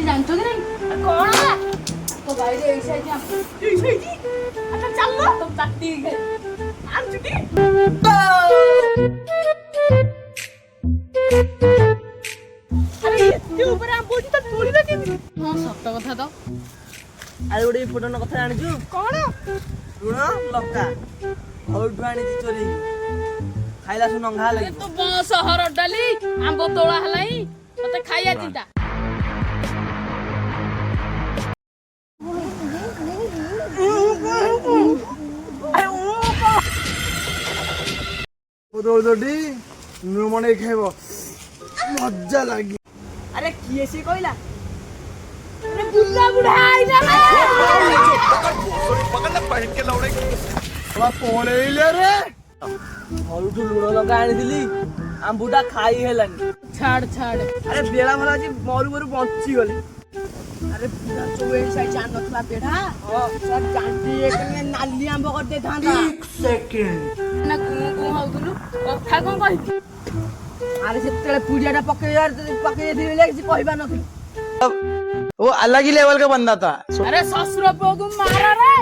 जानतो कि नहीं कौन है तो भाई रे ऐसा क्या ऐसा ही अच्छा चल लो तुम चट्टी गए आम चुटी अरे ये ऊपर आम बोझी तो थोड़ी ना के हां सत्य कथा तो अरे गोटे इम्पोर्टेंट कथा जानिछु कौन लुण लका औठु आनिछि चोरी खाइला सु नंगा ये लागि तो बस सहर डाली आंब तोळा हलाई तते खाइया चिंता ओदोडी नु मने खाइबो मजा लागि अरे किए से कहला अरे बुल्ला बुढ़ा आइला पकड़ पहन के लौड़े बा पळेइले रे औठु लुण लका आनिथिली आंबुटा खाई हेलानी छाड़ छाड़ अरे बेला भला जी मरु मरु बंची गले अरे पूरा चोए साइ जान नथला पेढ़ा सब जानती एक ने नाली आंब कर दे थांदा 1 सेकंड ना कु होउतलु कथा कोन कहि अरे सेतेले पुड़ियाटा पके दे ले कि कहबा नथि वो अलग ही लेवल का बंदा था अरे ससुर पोगु मारा रे